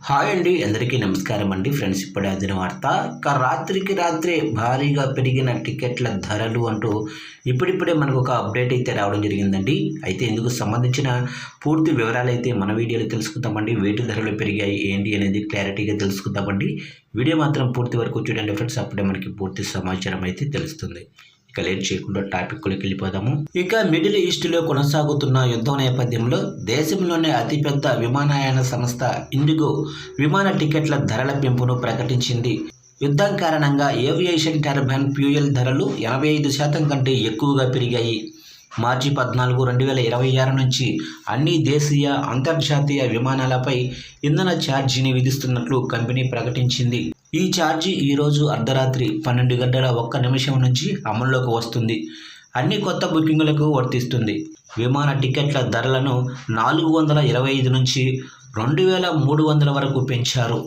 Hi అండి, అందరికీ నమస్కారం అండి. ఫ్రెండ్స్, ఇప్పుడే అందిన వార్త. రాత్రికి రాత్రే భారీగా పెరిగిన టికెట్ల ధరలు అంటూ ఇప్పుడిప్పుడే మనకు ఒక అప్డేట్ అయితే రావడం జరిగిందండి. అయితే ఇందుకు సంబంధించిన పూర్తి వివరాలు అయితే మన వీడియోలో తెలుసుకుందామండి. వేటి ధరలు పెరిగాయి ఏంటి అనేది క్లారిటీగా తెలుసుకుందామండి. వీడియో మాత్రం పూర్తి వరకు చూడండి ఫ్రెండ్స్, అప్పుడే మనకి పూర్తి సమాచారం అయితే తెలుస్తుంది. ఇక లేట్ చేయకుండా టాపిక్లోకి వెళ్ళిపోదాము. ఇక మిడిల్ ఈస్ట్లో కొనసాగుతున్న యుద్ధం నేపథ్యంలో దేశంలోనే అతిపెద్ద విమానయాన సంస్థ ఇండిగో విమాన టికెట్ల ధరల పెంపును ప్రకటించింది. యుద్ధం కారణంగా ఏవియేషన్ టర్బైన్ ఫ్యూయల్ ధరలు 85% కంటే ఎక్కువగా పెరిగాయి. మార్చి 14, 2026 నుంచి అన్ని దేశీయ అంతర్జాతీయ విమానాలపై ఇంధన ఛార్జీని విధిస్తున్నట్లు కంపెనీ ప్రకటించింది. ఈ ఛార్జీ ఈరోజు అర్ధరాత్రి 12:01 నుంచి అమల్లోకి వస్తుంది. అన్ని కొత్త బుకింగులకు వర్తిస్తుంది. విమాన టికెట్ల ధరలను 425 నుంచి 2300 వరకు పెంచారు.